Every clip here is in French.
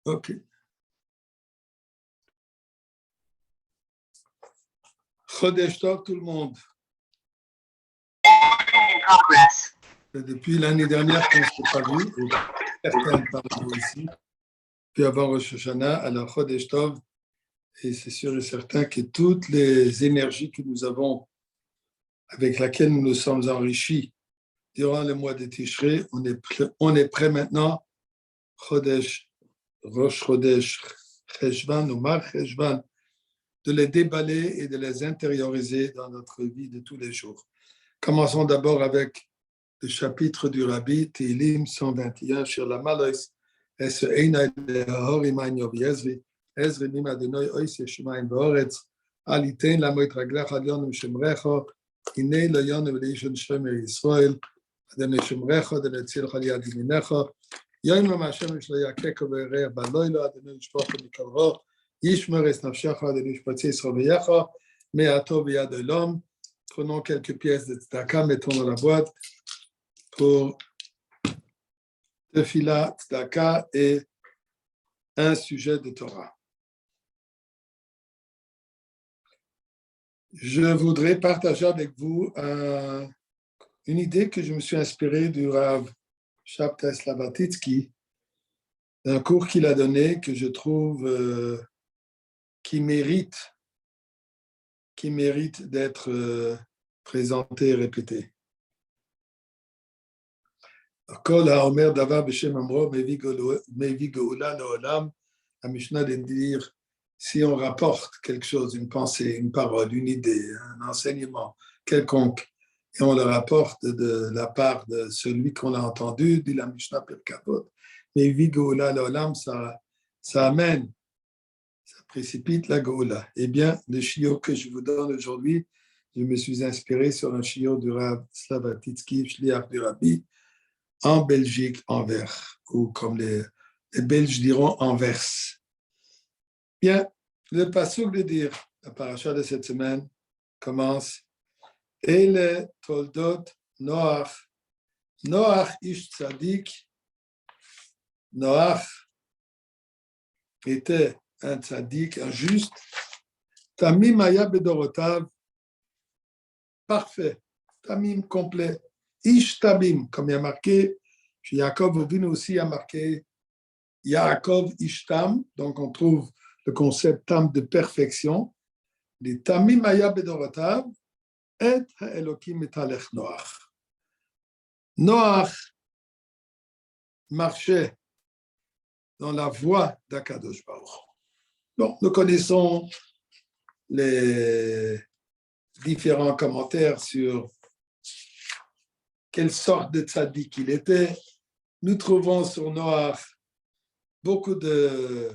Ok. Chodesh Tov, tout le monde. Depuis l'année dernière qu'on ne s'est pas vu, ou certains parmi vous ici, puis avant Rosh Hashanah, alors Chodesh Tov, et c'est sûr et certain que toutes les énergies que nous avons, avec lesquelles nous nous sommes enrichis durant le mois de Tishrei, on est prêt maintenant, Chodesh, Rosh Chodesh, Cheshvan ou Mar Cheshvan, de les déballer et de les intérioriser dans notre vie de tous les jours. Commençons d'abord avec le chapitre du Rabbi, Tehillim 121, sur la Malois, es einai lehori mein yov Ezri, Ezri mim Adonai ois yeshmaim v'oretz, alitein lamoit raglech ad yonim shemrecho, hinei lo yonim leishon shemer Yisrael, Adonai shemrecho, Adonai tzilcha li ad yaminecho, yom Hashem shlo yakeko v'ereach baloilo, Adonai yishpocho mikolro, yishmer es nafshecho, Adonai yishpotzi Yisrael v'yecho, me'ato v'yad olam. Prenons quelques pièces de tzedaka, mettons dans la boîte pour tefila, tzedaka et un sujet de Torah. Je voudrais partager avec vous une idée que je me suis inspirée du Rav Shabtai Slavatitsky, d'un cours qu'il a donné que je trouve qui mérite d'être présenté et répété. Kol haomer davar b'shem amro mevi geoula leolam. La Mishnah de dire, si on rapporte quelque chose, une pensée, une parole, une idée, un enseignement quelconque, et on le rapporte de la part de celui qu'on a entendu, dit la Mishnah Pirkavot, mevi geoula leolam, ça amène, ça précipite la geoula. Eh bien, le shiur que je vous donne aujourd'hui, je me suis inspiré sur un shiur du Rav Slavatitsky, Shliach du Rabbi, en Belgique, Anvers, ou comme les Belges diront Anvers. Bien, le pasuk de dire, la paracha de cette semaine commence Ele toldot Noach, Noach ish tzadik, Noach était un tzadik, un juste, Tamim aya bedorotav, parfait, Tamim complet, Ish Tabim, comme il y a marqué, chez Yaakov Avinu aussi il y a marqué Yaakov Ishtam, donc on trouve le concept tam de perfection, les Tamim Aya Bedorotav, et Elokim Etalech Noach. Noach marchait dans la voie d'Akadosh Baruch. Bon, nous connaissons les différents commentaires sur quelle sorte de tzaddik il était. Nous trouvons sur Noach beaucoup de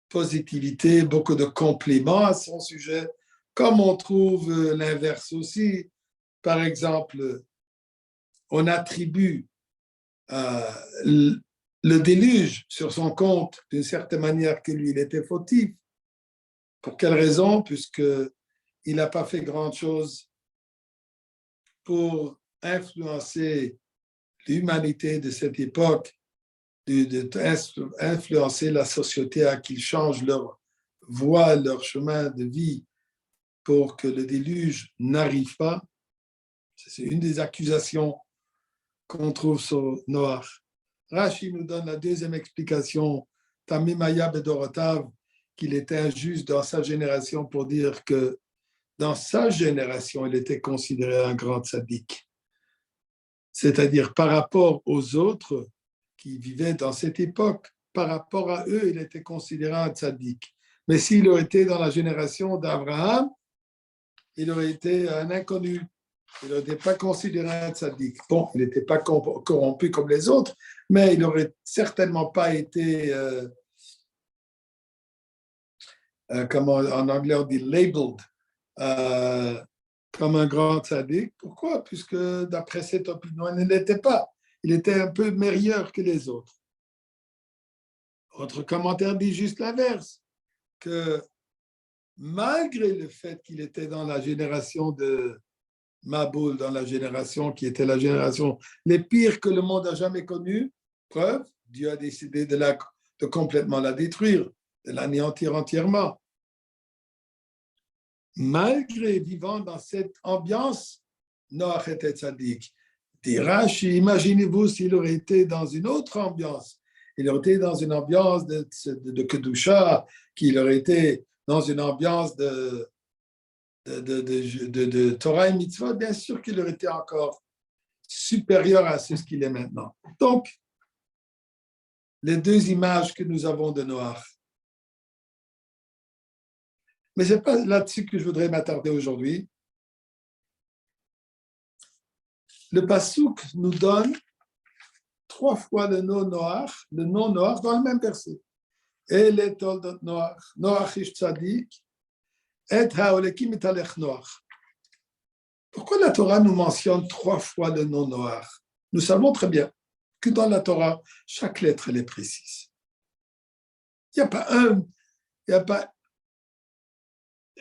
positivité, beaucoup de compliments à son sujet, comme on trouve l'inverse aussi. Par exemple, on attribue le déluge sur son compte d'une certaine manière que lui, il était fautif. Pour quelle raison? Puisqu'il n'a pas fait grand-chose pour influencer l'humanité de cette époque, d'influencer la société à qu'ils changent leur voie, leur chemin de vie pour que le déluge n'arrive pas. C'est une des accusations qu'on trouve sur Noach. Rashi nous donne la deuxième explication, Tamimaya Bedorotav, qu'il était injuste dans sa génération pour dire que dans sa génération, il était considéré un grand tzaddik. C'est-à-dire par rapport aux autres qui vivaient dans cette époque, par rapport à eux, il était considéré un tzaddik. Mais s'il aurait été dans la génération d'Abraham, il aurait été un inconnu. Il n'aurait pas considéré un tzaddik. Bon, il n'était pas corrompu comme les autres, mais il n'aurait certainement pas été, comme en anglais on dit, labeled, comme un grand tzaddik. Pourquoi? Puisque d'après cette opinion, il ne l'était pas. Il était un peu meilleur que les autres. Autre commentaire dit juste l'inverse, que malgré le fait qu'il était dans la génération de Maboul, dans la génération qui était la génération les pires que le monde a jamais connue, preuve, Dieu a décidé de de complètement la détruire, de l'anéantir entièrement. Malgré vivant dans cette ambiance, Noach était tzaddik. Dit Rashi, imaginez-vous s'il aurait été dans une autre ambiance. Il aurait été dans une ambiance de Kedusha, qu'il aurait été dans une ambiance de Torah et Mitzvot, bien sûr qu'il aurait été encore supérieur à ce qu'il est maintenant. Donc, les deux images que nous avons de Noach. Mais ce n'est pas là-dessus que je voudrais m'attarder aujourd'hui. Le Passouk nous donne 3 fois le nom Noach dans le même verset. Et les toldot Noach, Noach ish tzadik, et haolekim italech Noach. Pourquoi la Torah nous mentionne 3 fois le nom Noach? Nous savons très bien que dans la Torah, chaque lettre elle est précise. Il n'y a pas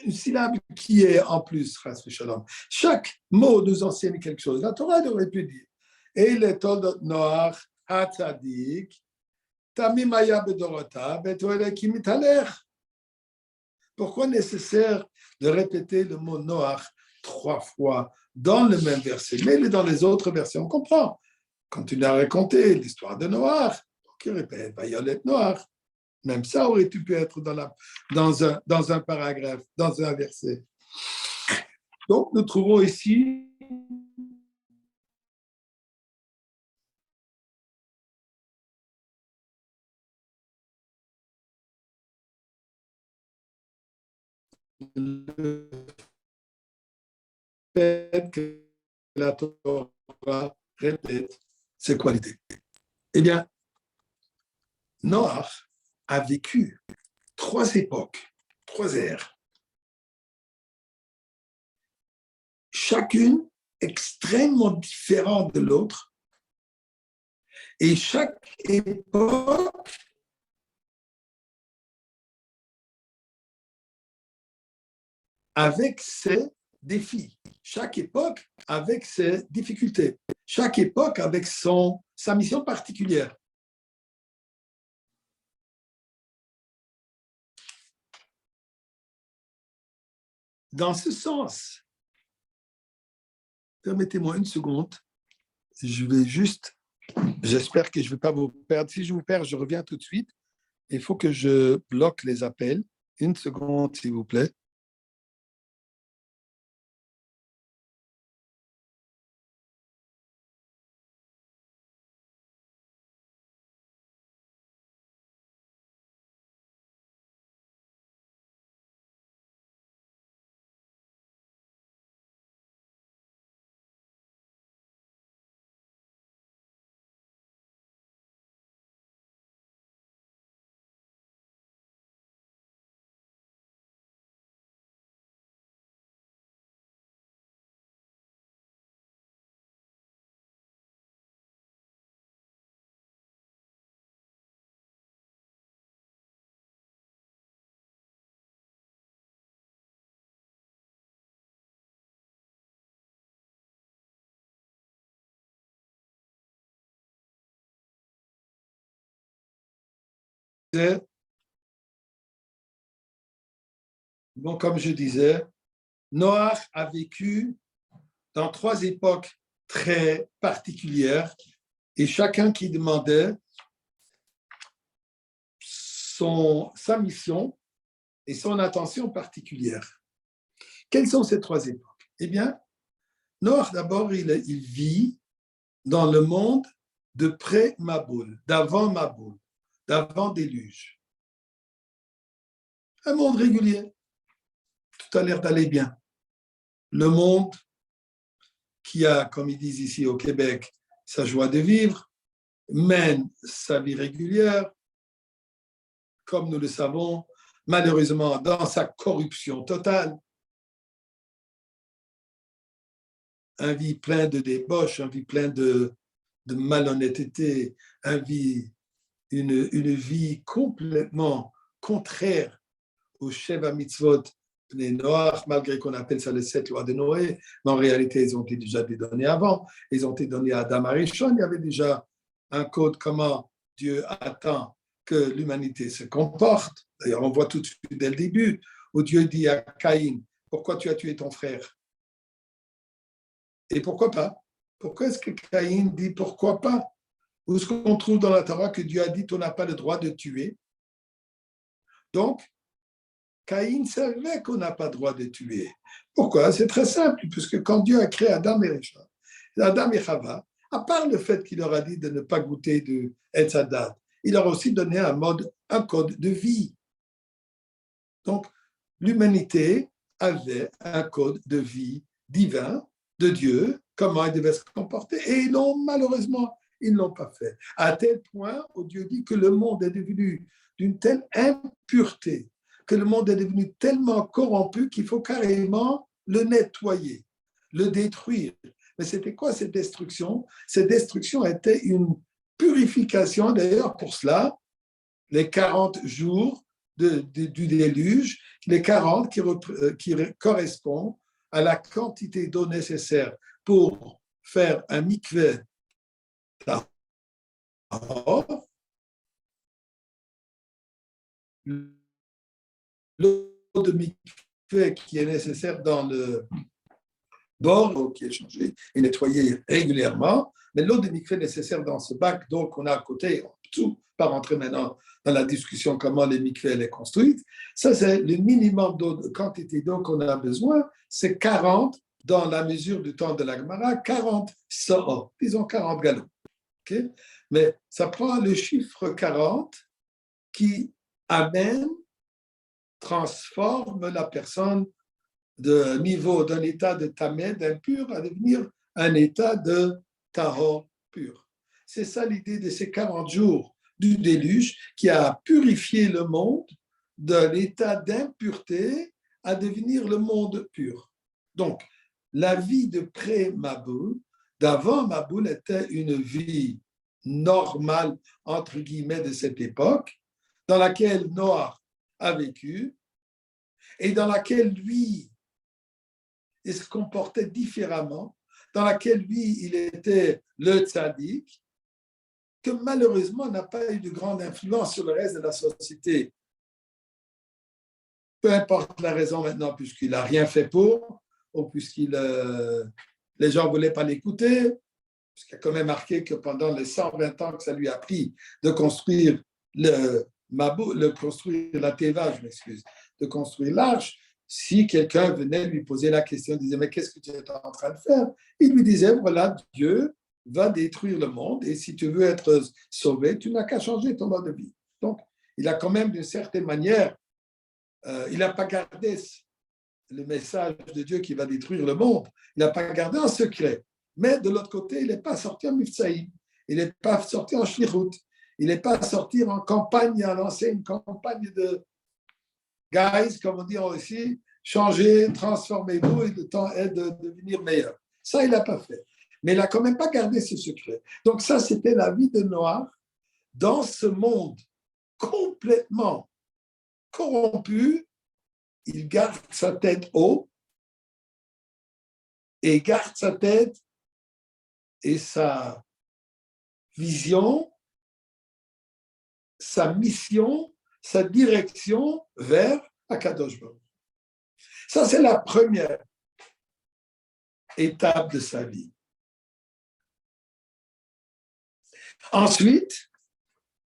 une syllabe qui est en plus, chas v'shalom. Chaque mot nous enseigne quelque chose. La Torah aurait pu dire et les toldot Noach hatzadik tamim haya bedorotav et haolekim italech. Pourquoi nécessaire de répéter le mot Noach 3 fois dans le même verset, mais dans les autres versets, on comprend. Quand tu as raconté l'histoire de Noach, qui répète Vayolet Noach, même ça aurait pu être dans un paragraphe, dans un verset. Donc, nous trouvons ici le fait que la Torah répète ses qualités. Eh bien, Noach a vécu 3 époques, 3 ères, chacune extrêmement différente de l'autre, et chaque époque avec ses défis, chaque époque avec ses difficultés, chaque époque avec sa mission particulière. Dans ce sens, permettez-moi une seconde, j'espère que je ne vais pas vous perdre. Si je vous perds, je reviens tout de suite. Il faut que je bloque les appels. Une seconde, s'il vous plaît. Bon, comme je disais, Noach a vécu dans 3 époques très particulières et chacun qui demandait sa mission et son attention particulière. Quelles sont ces 3 époques? Eh bien, Noach, d'abord, il vit dans le monde de pré-Maboul, d'avant Maboul, d'avant déluge. Un monde régulier. Tout a l'air d'aller bien. Le monde qui a, comme ils disent ici au Québec, sa joie de vivre, mène sa vie régulière, comme nous le savons, malheureusement, dans sa corruption totale. Un vie plein de débauche, un vie plein de malhonnêteté, une vie complètement contraire au Sheva Mitzvot les Noach, malgré qu'on appelle ça les 7 lois de Noé, mais en réalité, ils ont été déjà donnés avant. Ils ont été donnés à Adam Arishon. Il y avait déjà un code comment Dieu attend que l'humanité se comporte. D'ailleurs, on voit tout de suite dès le début où Dieu dit à Caïn, pourquoi tu as tué ton frère? Et pourquoi pas? Pourquoi est-ce que Caïn dit pourquoi pas? Où est-ce qu'on trouve dans la Torah que Dieu a dit on n'a pas le droit de tuer? Donc, Caïn savait qu'on n'a pas le droit de tuer. Pourquoi? C'est très simple, puisque quand Dieu a créé Adam et Chava, à part le fait qu'il leur a dit de ne pas goûter de Etz Hadat, il leur a aussi donné un code de vie. Donc, l'humanité avait un code de vie divin de Dieu, comment il devait se comporter, et malheureusement, ils ne l'ont pas fait. À tel point où Dieu dit que le monde est devenu d'une telle impureté, que le monde est devenu tellement corrompu qu'il faut carrément le nettoyer, le détruire. Mais c'était quoi cette destruction? Cette destruction était une purification, d'ailleurs pour cela, les 40 jours du déluge, les 40 qui correspondent à la quantité d'eau nécessaire pour faire un mikveh tahor. L'eau de mikveh qui est nécessaire dans le bord, qui est changé et nettoyé régulièrement, mais l'eau de mikveh nécessaire dans ce bac d'eau qu'on a à côté, tout, pas rentrer maintenant dans la discussion comment les mikveh est construite, ça c'est le minimum de quantité d'eau qu'on a besoin, c'est 40 dans la mesure du temps de la Gemara, 40 sa'ah, disons 40 gallons. Okay? Mais ça prend le chiffre 40 qui amène, transforme la personne de niveau d'un état de tamé, d'impur, à devenir un état de tahor pur. C'est ça l'idée de ces 40 jours du déluge qui a purifié le monde d'un état d'impureté à devenir le monde pur. Donc, la vie de pré-Maboul, d'avant Maboul, était une vie normale, entre guillemets, de cette époque, dans laquelle Noah a vécu et dans laquelle lui, il se comportait différemment, dans laquelle lui, il était le tzaddik, que malheureusement n'a pas eu de grande influence sur le reste de la société. Peu importe la raison maintenant, puisqu'il n'a rien fait pour, ou puisqu'il les gens ne voulaient pas l'écouter, puisqu'il a quand même marqué que pendant les 120 ans que ça lui a pris de construire construire la Teva, je m'excuse, de construire l'arche, si quelqu'un venait lui poser la question, disait, mais qu'est-ce que tu es en train de faire? Il lui disait, voilà, Dieu va détruire le monde et si tu veux être sauvé, tu n'as qu'à changer ton mode de vie. Donc, il a quand même d'une certaine manière, il n'a pas gardé le message de Dieu qui va détruire le monde, il n'a pas gardé en secret. Mais de l'autre côté, il n'est pas sorti en Mifsaïm, il n'est pas sorti en Shlichut, il n'est pas sorti en campagne, à lancer une campagne de guys, comme on dit aussi, changer, transformez-vous et le temps est de devenir meilleur. Ça, il n'a pas fait. Mais il n'a quand même pas gardé ce secret. Donc ça, c'était la vie de Noah dans ce monde complètement corrompu. Il garde sa tête haut et garde sa tête et sa vision, sa mission, sa direction vers Akadosh Baruch. Ça, c'est la première étape de sa vie. Ensuite,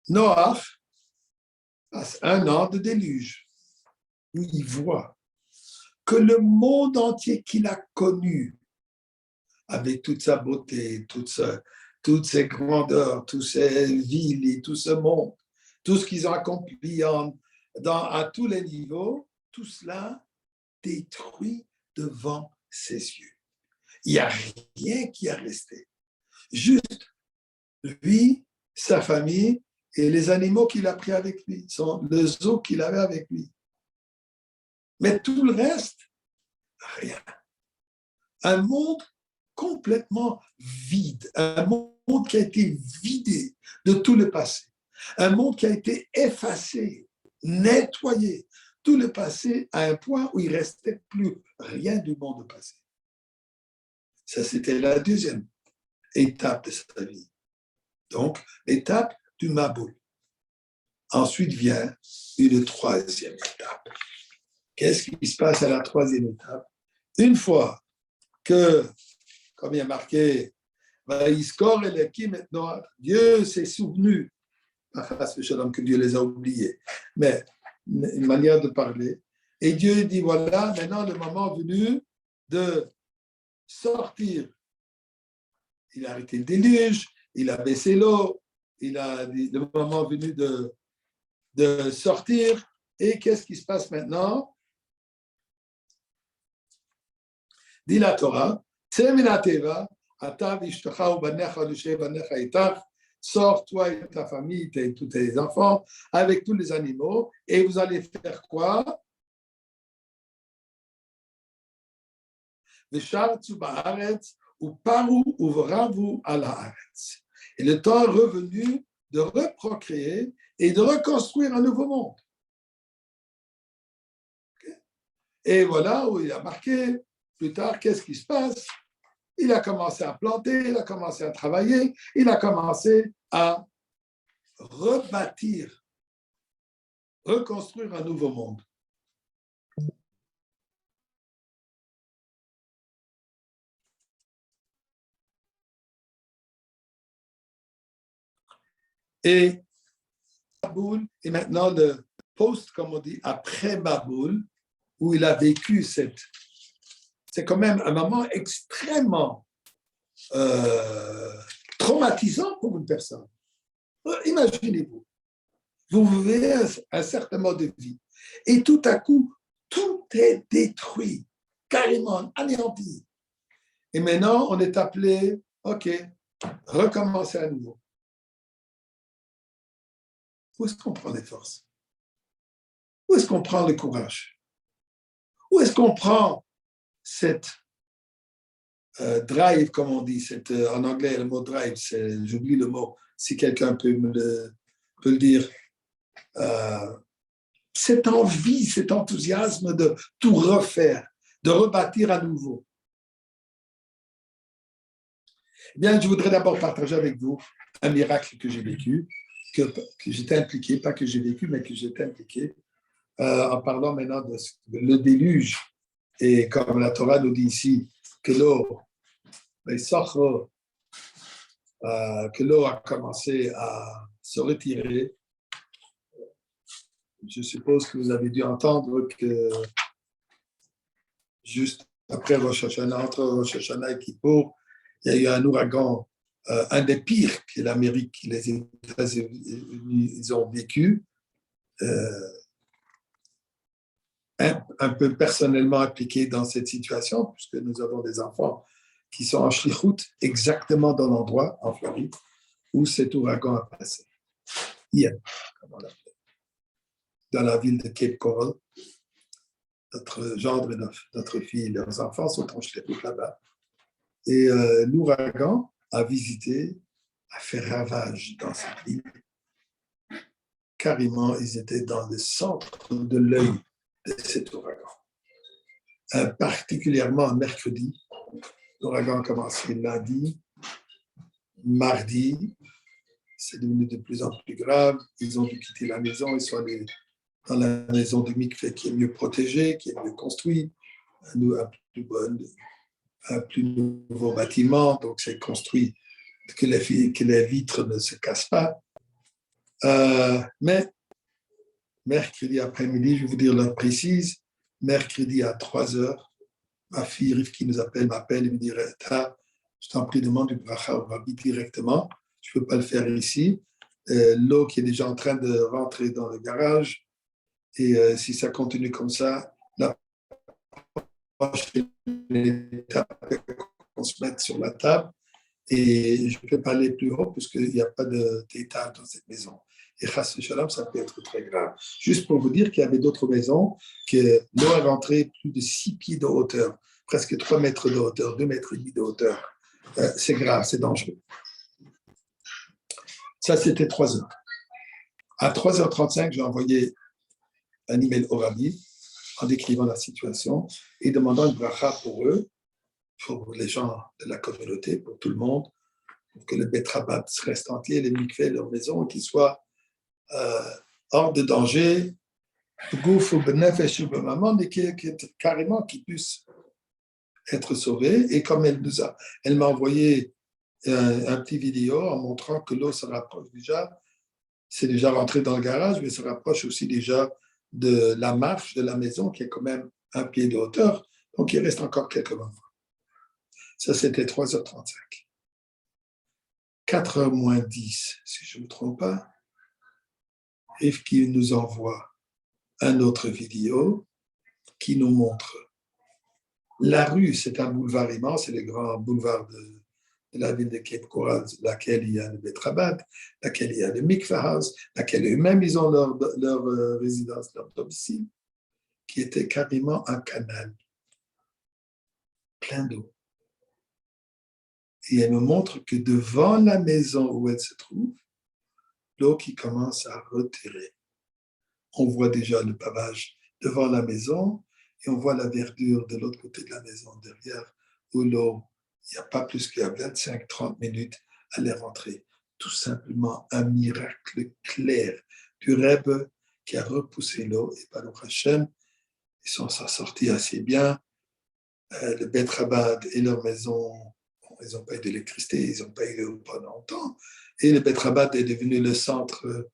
Noach passe un an de déluge où il voit que le monde entier qu'il a connu, avec toute sa beauté, toutes ses grandeurs, toutes ses villes et tout ce monde, tout ce qu'ils ont accompli à tous les niveaux, tout cela détruit devant ses yeux. Il n'y a rien qui est resté. Juste lui, sa famille et les animaux qu'il a pris avec lui, le zoo qu'il avait avec lui. Mais tout le reste, rien. Un monde complètement vide, un monde qui a été vidé de tout le passé, un monde qui a été effacé, nettoyé, tout le passé à un point où il ne restait plus rien du monde passé. Ça, c'était la deuxième étape de sa vie. Donc, l'étape du Maboul. Ensuite vient une troisième étape. Qu'est-ce qui se passe à la troisième étape? Une fois que, comme il y a marqué, Vaïskor et maintenant, Dieu s'est souvenu, que Dieu les a oubliés, mais une manière de parler. Et Dieu dit, voilà, maintenant le moment venu de sortir. Il a arrêté le déluge, il a baissé l'eau, il a dit, le moment venu de sortir. Et qu'est-ce qui se passe maintenant? Dit la Torah, sors toi et ta famille, tous tes enfants, avec tous les animaux, et vous allez faire quoi? Et le temps est revenu de reprocréer et de reconstruire un nouveau monde. Okay? Et voilà où il a marqué, plus tard, qu'est-ce qui se passe? Il a commencé à planter, il a commencé à travailler, il a commencé à rebâtir, reconstruire un nouveau monde. Et Baboul est maintenant le post, comme on dit, après Baboul, où il a vécu cette... C'est quand même un moment extrêmement traumatisant pour une personne. Imaginez-vous, vous vivez un certain mode de vie et tout à coup, tout est détruit, carrément anéanti. Et maintenant, on est appelé, OK, recommencer à nouveau. Où est-ce qu'on prend les forces? Où est-ce qu'on prend le courage? Où est-ce qu'on prend cette drive, comme on dit, en anglais, le mot drive, j'oublie le mot, si quelqu'un peut le dire, cette envie, cet enthousiasme de tout refaire, de rebâtir à nouveau. Eh bien, je voudrais d'abord partager avec vous un miracle que j'ai vécu, que j'étais impliqué, pas que j'ai vécu, mais que j'étais impliqué, en parlant maintenant de le déluge. Et comme la Torah nous dit ici, que l'eau a commencé à se retirer. Je suppose que vous avez dû entendre que juste après Rosh Hashanah, entre Rosh Hashanah et Kippour, il y a eu un ouragan, un des pires que l'Amérique, les États-Unis, ils ont vécu. Un peu personnellement impliqué dans cette situation, puisque nous avons des enfants qui sont en shlichut, exactement dans l'endroit, en Floride, où cet ouragan a passé. Hier, comme on l'appelle. Dans la ville de Cape Coral. Notre gendre et notre fille, leurs enfants sont en shlichut là-bas. Et l'ouragan a visité, a fait ravage dans cette ville. Carrément, ils étaient dans le centre de l'œil de cet ouragan. Particulièrement mercredi, l'ouragan a commencé lundi, mardi, c'est devenu de plus en plus grave. Ils ont dû quitter la maison, ils sont allés dans la maison de Mikvé qui est mieux protégée, qui est mieux construite, un plus nouveau bâtiment, donc c'est construit que les vitres ne se cassent pas. Mais mercredi après-midi, je vais vous dire l'heure précise, mercredi à 3 heures, ma fille Rivki m'appelle et me dit je t'en prie, demande du bracha au rabbi directement. Je ne peux pas le faire ici. L'eau qui est déjà en train de rentrer dans le garage. Et si ça continue comme ça, la prochaine étape qu'on se mette sur la table. Et je ne peux pas aller plus haut puisqu'il n'y a pas d'étage dans cette maison. Et Chas Shalom, ça peut être très grave. Juste pour vous dire qu'il y avait d'autres maisons que l'eau est rentrée plus de 6 pieds de hauteur, presque 3 mètres de hauteur, 2 mètres et demi de hauteur. C'est grave, c'est dangereux. Ça, c'était 3 heures. À 3h35, j'ai envoyé un email au rabbi en décrivant la situation et demandant une bracha pour eux, pour les gens de la communauté, pour tout le monde, pour que le Bet Rabat reste entier, les mikveh, leur maison, qu'ils soient hors de danger, gouf ou benefesh ou maman, et carrément qui puisse être sauvé. Et comme elle m'a envoyé un petit vidéo en montrant que l'eau se rapproche déjà, c'est déjà rentré dans le garage, mais se rapproche aussi déjà de la marche de la maison, qui est quand même un pied de hauteur. Donc, il reste encore quelques moments. Ça, c'était 3h35. 4h moins 10, si je ne me trompe pas, Yves qui nous envoie un autre vidéo qui nous montre la rue, c'est un boulevard immense, c'est le grand boulevard de la ville de Cape Coral, laquelle il y a le Betrabad, laquelle il y a le Mikveh House, laquelle eux-mêmes, ils ont leur résidence, leur domicile, qui était carrément un canal plein d'eau. Et elle me montre que devant la maison où elle se trouve, l'eau qui commence à retirer. On voit déjà le pavage devant la maison et on voit la verdure de l'autre côté de la maison derrière, où l'eau, il n'y a pas plus qu'à 25-30 minutes, elle est rentrée. Tout simplement un miracle clair du Rebbe qui a repoussé l'eau et Baruch Hashem, ils sont sortis assez bien. Le Bet Rabad et leur maison, ils n'ont pas eu d'électricité, ils n'ont pas eu pendant longtemps. Et le Bet Rabad est devenu le centre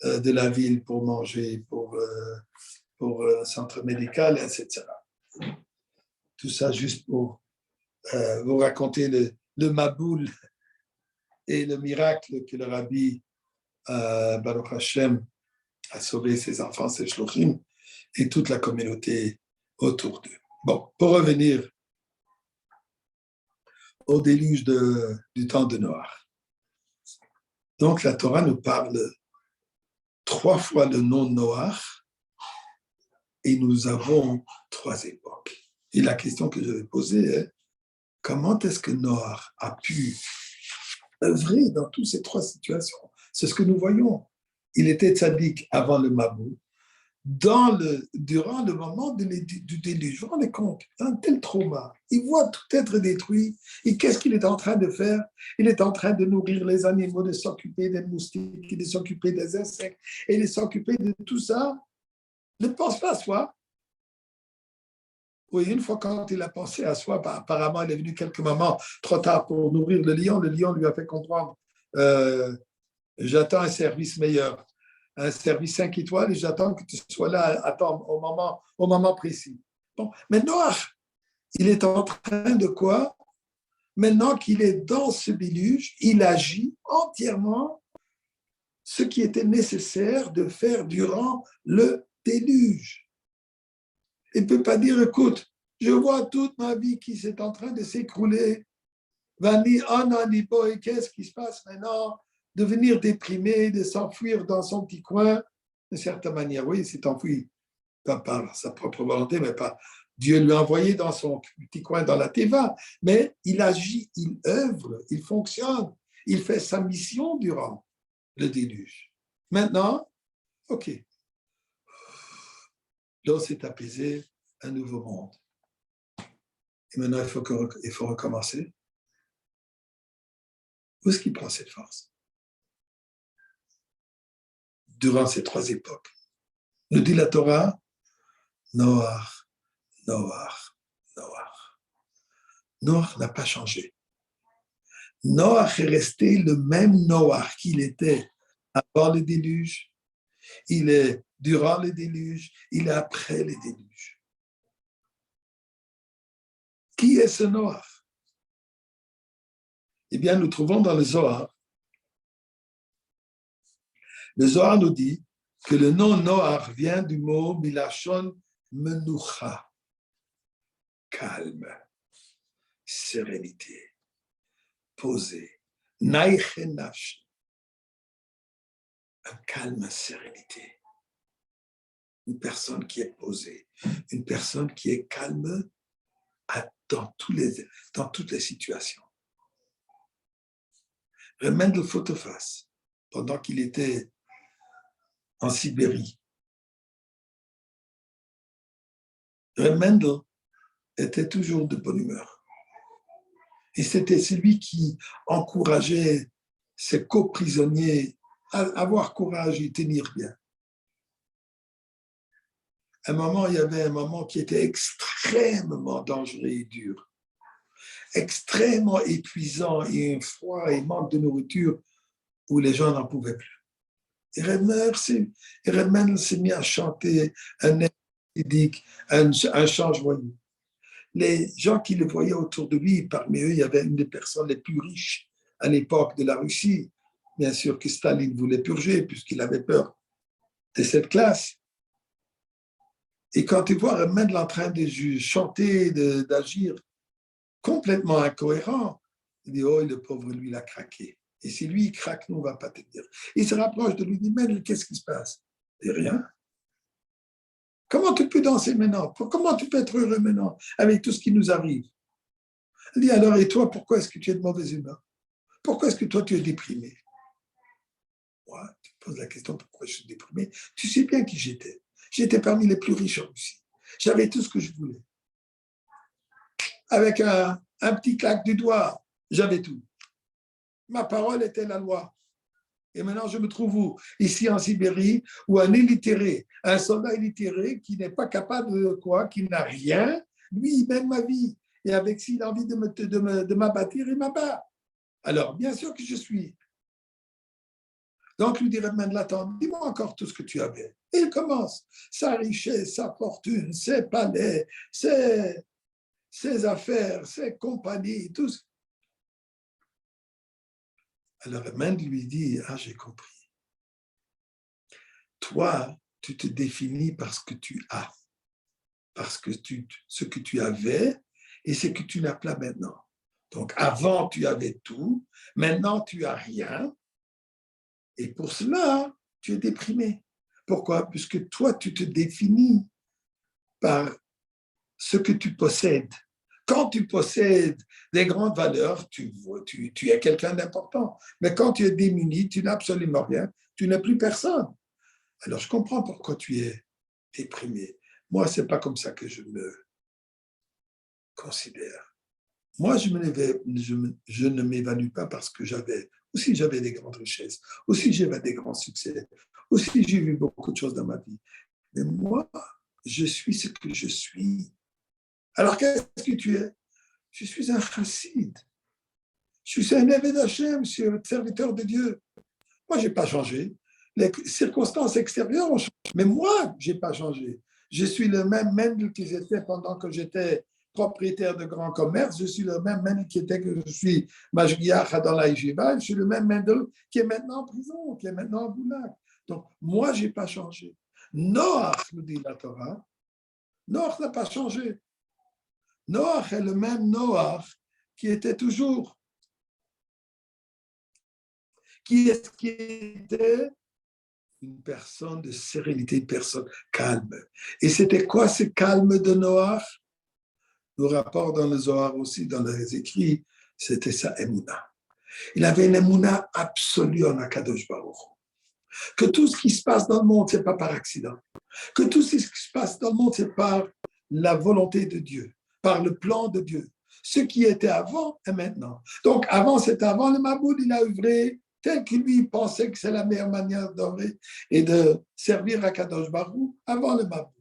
de la ville pour manger, pour un centre médical, etc. Tout ça juste pour vous raconter le Maboul et le miracle que le Rabbi Baruch Hashem a sauvé ses enfants, ses shlochim, et toute la communauté autour d'eux. Bon, pour revenir au déluge du temps de Noach. Donc la Torah nous parle 3 fois le nom Noach et nous avons 3 époques. Et la question que je vais poser est, comment est-ce que Noach a pu œuvrer dans toutes ces 3 situations? C'est ce que nous voyons. Il était tzaddik avant le Mabou. Durant le moment du déluge, vous vous rendez compte, un tel trauma, il voit tout être détruit, et qu'est-ce qu'il est en train de faire? Il est en train de nourrir les animaux, de s'occuper des moustiques, de s'occuper des insectes, et de s'occuper de tout ça. Ne pense pas à soi. Oui, une fois quand il a pensé à soi, apparemment, il est venu quelques moments trop tard pour nourrir le lion lui a fait comprendre, j'attends un service meilleur. Un service 5 étoiles et j'attends que tu sois là au moment précis. Bon, mais Noach, il est en train de quoi? Maintenant qu'il est dans ce déluge, il agit entièrement ce qui était nécessaire de faire durant le déluge. Il ne peut pas dire, écoute, je vois toute ma vie qui est en train de s'écrouler. Qu'est-ce qui se passe maintenant? Devenir déprimé, de s'enfuir dans son petit coin, d'une certaine manière, oui, il s'est enfui, pas par sa propre volonté, mais pas. Dieu lui a envoyé dans son petit coin dans la Teva, mais il agit, il œuvre, il fonctionne, il fait sa mission durant le déluge. Maintenant, ok, l'eau s'est apaisée, un nouveau monde. Et maintenant, il faut recommencer. Où est-ce qu'il prend cette force? Durant ces 3 époques. Nous dit la Torah, Noach, Noach, Noach. Noach n'a pas changé. Noach est resté le même Noach qu'il était avant le déluge, il est durant le déluge, il est après le déluge. Qui est ce Noach? Eh bien, nous trouvons dans le Zohar. Le Zohar nous dit que le nom Noach vient du mot Milachon Menucha, calme, sérénité, posé, Naïchenash, un calme, sérénité. Une personne qui est posée, une personne qui est calme dans toutes les situations. Mendel Photoface, pendant qu'il était en Sibérie, Mendel était toujours de bonne humeur. Et c'était celui qui encourageait ses coprisonniers avoir courage et tenir bien. À un moment, il y avait un moment qui était extrêmement dangereux et dur, extrêmement épuisant et un froid et manque de nourriture où les gens n'en pouvaient plus. Et Redman s'est mis à chanter un air mélodique, un chant joyeux. Les gens qui le voyaient autour de lui, parmi eux, il y avait une des personnes les plus riches à l'époque de la Russie. Bien sûr que Staline voulait purger puisqu'il avait peur de cette classe. Et quand tu vois Redman en train de chanter, d'agir complètement incohérent, il dit, oh, le pauvre, lui, il a craqué. Et si lui, il craque, nous, on ne va pas te dire. Il se rapproche de lui, il dit, mais qu'est-ce qui se passe? Il dit, rien. Comment tu peux danser maintenant? Comment tu peux être heureux maintenant avec tout ce qui nous arrive? Il dit, alors, et toi, pourquoi est-ce que tu es de mauvaise humeur? Pourquoi est-ce que toi, tu es déprimé? Moi, tu te poses la question, pourquoi je suis déprimé? Tu sais bien qui j'étais. J'étais parmi les plus riches en Russie. J'avais tout ce que je voulais. Avec un petit claque du doigt, j'avais tout. Ma parole était la loi. Et maintenant, je me trouve où? Ici en Sibérie, où un illitéré, un soldat illitéré qui n'est pas capable de quoi, qui n'a rien, lui, il mène ma vie. Et avec s'il a envie de m'abattre, il m'abat. Alors, bien sûr que je suis. Donc, lui dit Redman, attends, dis-moi encore tout ce que tu avais. Et il commence. Sa richesse, sa fortune, ses palais, ses affaires, ses compagnies, tout ce. Alors, Redman lui dit, ah, j'ai compris. Toi, tu te définis par ce que tu as, parce que ce que tu avais et ce que tu n'as pas maintenant. Donc, avant, tu avais tout, maintenant, tu n'as rien, et pour cela, tu es déprimé. Pourquoi? Puisque toi, tu te définis par ce que tu possèdes. Quand tu possèdes des grandes valeurs, tu es quelqu'un d'important. Mais quand tu es démuni, tu n'as absolument rien, tu n'es plus personne. Alors, je comprends pourquoi tu es déprimé. Moi, ce n'est pas comme ça que je me considère. Moi, je ne m'évalue pas parce que j'avais des grandes richesses, aussi j'avais des grands succès, aussi j'ai vu beaucoup de choses dans ma vie. Mais moi, je suis ce que je suis. Alors, qu'est-ce que tu es? Je suis un chassid. Je suis un évêque d'Hachem, je suis un serviteur de Dieu. Moi, je n'ai pas changé. Les circonstances extérieures ont changé, mais moi, je n'ai pas changé. Je suis le même Mendel que j'étais pendant que j'étais propriétaire de grands commerces. Je suis le même Mendel que je suis Majgiach dans la Yeshiva. Je suis le même Mendel qui est maintenant en prison, qui est maintenant en Boulag. Donc, moi, je n'ai pas changé. Noach, nous dit la Torah, Noach n'a pas changé. Noach est le même Noach qui était toujours. Qui était une personne de sérénité, une personne calme. Et c'était quoi ce calme de Noach? Le rapport dans le Zohar aussi, dans les écrits, c'était sa émouna. Il avait une émouna absolue en Akadosh Baruch. Que tout ce qui se passe dans le monde, ce n'est pas par accident. Que tout ce qui se passe dans le monde, c'est par la volonté de Dieu, par le plan de Dieu. Ce qui était avant est maintenant. Donc, avant, c'était avant le Maboud, il a œuvré tel que lui pensait que c'est la meilleure manière d'œuvrer et de servir à Kadosh Baruch avant le Maboud.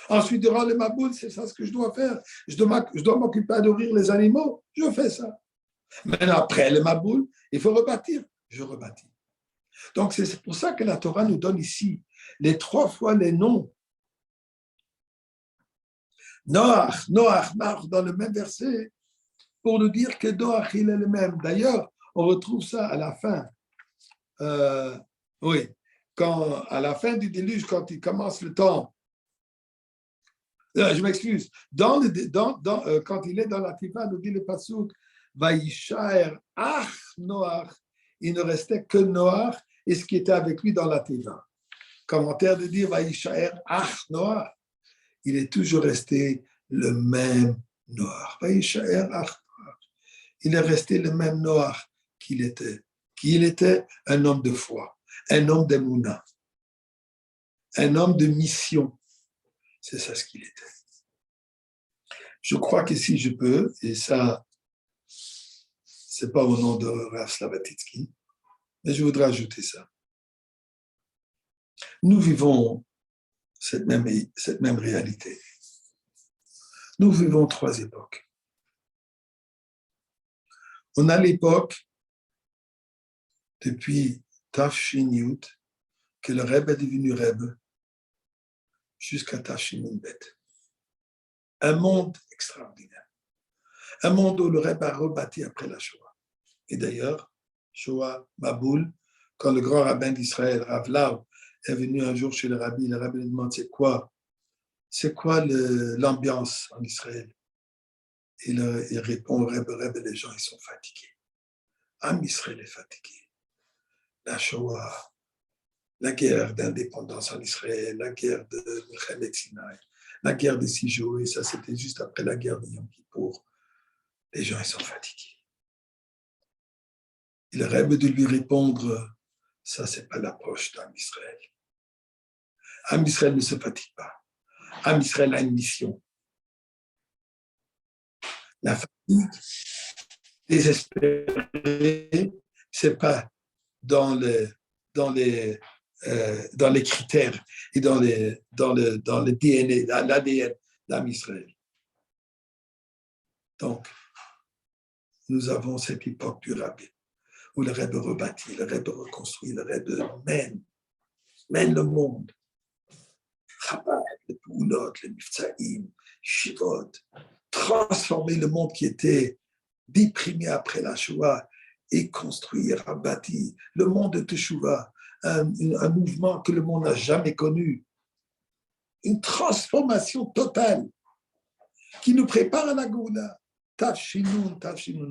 Ensuite, durant le Maboud, c'est ça ce que je dois faire. Je dois m'occuper à nourrir les animaux, je fais ça. Maintenant, après le Maboud, il faut rebâtir, je rebâtis. Donc, c'est pour ça que la Torah nous donne ici les 3 fois les noms. Noach, dans le même verset, pour nous dire que Noach, il est le même. D'ailleurs, on retrouve ça à la fin. Oui, à la fin du déluge, quand il commence le temps, je m'excuse, quand il est dans la Tifa, nous dit le Passouk, Vaïchaer Ach Noach, il ne restait que Noach et ce qui était avec lui dans la Tifa. Commentaire de dire Vaïchaer Ach Noach, il est toujours resté le même Noach. Vaïchaer Ach Noach, il est resté le même Noach qu'il était. Qu'il était un homme de foi, un homme d'émouna, un homme de mission. C'est ça ce qu'il était. Je crois que si je peux, et ça, c'est pas au nom de Rav Slavatitsky, mais je voudrais ajouter ça. Nous vivons cette même réalité. Nous vivons 3 époques. On a l'époque, depuis Tafshin Yud, que le Rebbe est devenu Rebbe, jusqu'à Tafshin Bet. Un monde extraordinaire. Un monde où le Rebbe a rebâti après la Shoah. Et d'ailleurs, Shoah, Maboul, quand le grand rabbin d'Israël, Rav Lau, est venu un jour chez le rabbi lui demande c'est quoi l'ambiance en Israël? Il répond au Rebbe, les gens ils sont fatigués. Am Israël est fatigué. La Shoah, la guerre d'indépendance en Israël, la guerre de Milchemet Sinaï, la guerre des 6 jours, et ça c'était juste après la guerre de Yom Kippour. Les gens ils sont fatigués. Et le Rebbe de lui répondre, ça c'est pas l'approche d'Am Israël. Am Israël ne se fatigue pas. Am Israël a une mission. La fatigue, désespérée, c'est pas dans les critères et dans le DNA, l'ADN d'Am Israël. Donc, nous avons cette époque du Rabbi, où le Rebbe rebâtit, le Rebbe reconstruit, le Rebbe mène le monde. Chabad, les Poulot, les Mifzaïm, Shivot, transformer le monde qui était déprimé après la Shoah et construire, rebâtir le monde de Teshuvah, un mouvement que le monde n'a jamais connu. Une transformation totale qui nous prépare à la Goula. Tafshinun,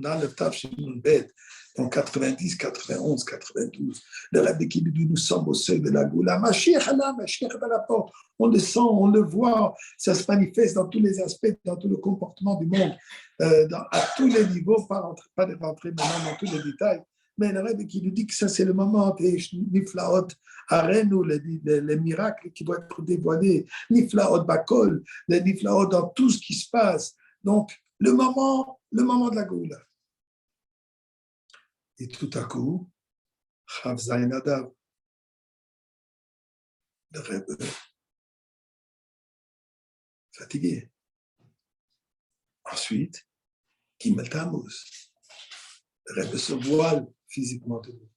Aleph, Tafshinun, Bet, en 90, 91, 92. Le Rabbi qui nous dit, nous sommes au seuil de la Goula. Mashiach est à la porte. On le sent, on le voit. Ça se manifeste dans tous les aspects, dans tout le comportement du monde, à tous les niveaux, pas de rentrer maintenant dans tous les détails. Mais le Rabbi qui nous dit que ça, c'est le moment des Niflaot, Arenu, les miracles qui doivent être dévoilés, Niflaot Bakol, les Niflaot dans tout ce qui se passe. Donc, le moment de la Goula. Et tout à coup, Chav Zayin Adav, le Rebbe, fatigué. Ensuite, Gimel Tammuz, le Rebbe se voile physiquement de nous.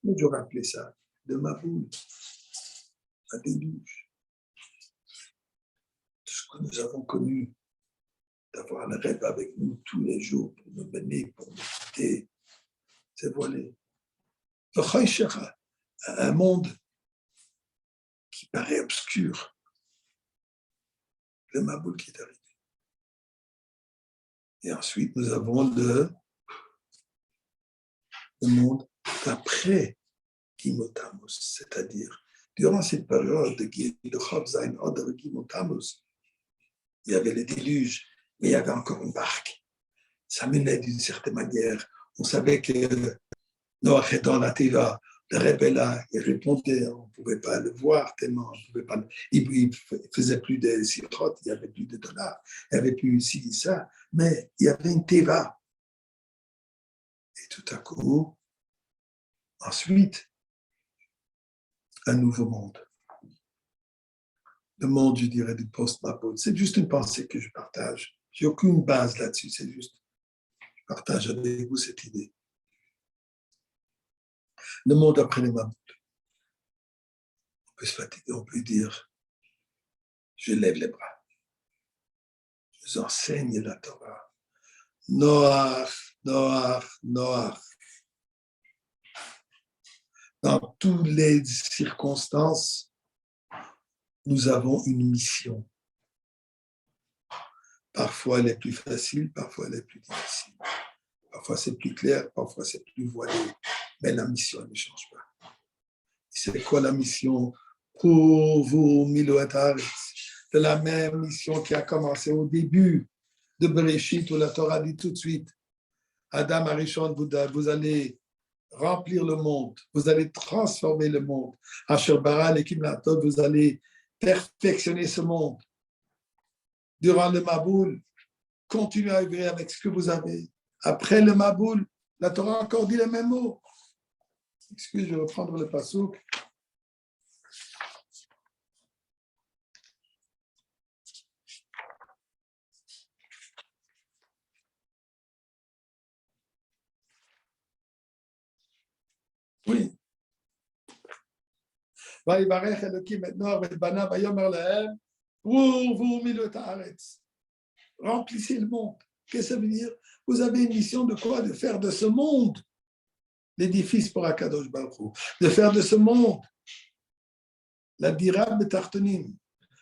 Nous j'aurais appelé ça de Maboul, un déluge. Tout ce que nous avons connu, d'avoir le Rebbe avec nous tous les jours pour nous mener, pour nous quitter, c'est voilé. Un monde qui paraît obscur. Le Maboul qui est arrivé. Et ensuite, nous avons le monde d'après Gimel Tammuz, c'est-à-dire, durant cette période de Chav Zayin Adav Gimel Tammuz, il y avait le déluge, mais il y avait encore une barque. Ça menait d'une certaine manière. On savait que Noach est dans la Teva, le Rebbe là, il répondait, on ne pouvait pas le voir tellement, on pouvait pas, il faisait plus de sirotes, il n'y avait plus de dollars, il n'y avait plus ci, ça, mais il y avait une Teva. Et tout à coup, ensuite, un nouveau monde. Le monde, je dirais, du post-Maboul. C'est juste une pensée que je partage. Je n'ai aucune base là-dessus, c'est juste, je partage avec vous cette idée. Le monde après les Maboul. On peut se fatiguer, on peut dire, je lève les bras. Je vous enseigne la Torah. Noach. Dans toutes les circonstances, nous avons une mission. Parfois, elle est plus facile, parfois, elle est plus difficile. Parfois, c'est plus clair, parfois, c'est plus voilé. Mais la mission, elle ne change pas. C'est quoi la mission? Pour vous, Miloat Haaretz, de la même mission qui a commencé au début de Bereshit, où la Torah dit tout de suite, Adam Arishon, vous allez remplir le monde, vous allez transformer le monde. Asher bara lekim latov, vous allez perfectionner ce monde. Durant le Maboul, continuez à vivre avec ce que vous avez. Après le Maboul, la Torah a encore dit les mêmes mots. Excusez, je vais reprendre le passouk. ויברך אלוקים את נוח ואת בניו ויאמר להם, vous mille haaretz. Remplissez le monde. Qu'est-ce que ça veut dire? Vous avez une mission de quoi? De faire de ce monde l'édifice pour Akadosh Baruch Hu. De faire de ce monde la dira betartonim.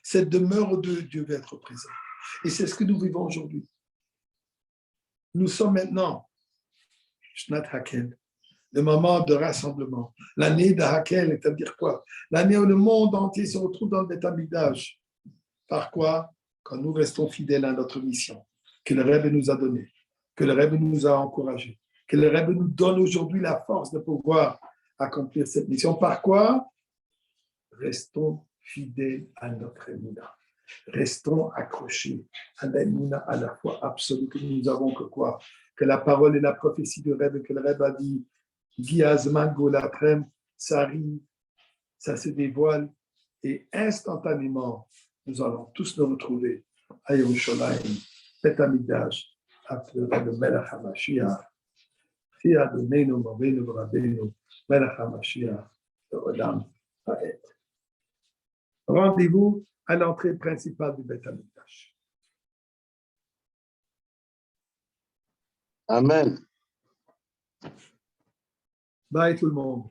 Cette demeure de Dieu va être présente. Et c'est ce que nous vivons aujourd'hui. Nous sommes maintenant, Shnat Hakel, le moment de rassemblement. L'année de Hakel, c'est-à-dire quoi? L'année où le monde entier se retrouve dans le Beth Amikdash. Par quoi? Quand nous restons fidèles à notre mission, que le Rebbe nous a donnée, que le Rebbe nous a encouragés, que le Rebbe nous donne aujourd'hui la force de pouvoir accomplir cette mission. Par quoi? Restons fidèles à notre émouna. Restons accrochés à l'émouna, à la foi absolue que nous avons que quoi? Que la parole et la prophétie du Rebbe, que le Rebbe a dit, Giazman Golatrem, ça arrive, ça se dévoile, et instantanément, nous allons tous nous retrouver à Yerushalayim, Beth Amikdash, après le Melech HaMashiach, Fi Adonenu Moreinu V'Rabbeinu, Melech HaMashiach, Olam Ha'ed. Rendez-vous à l'entrée principale du Beth Amikdash. Amen. Bye tout le monde.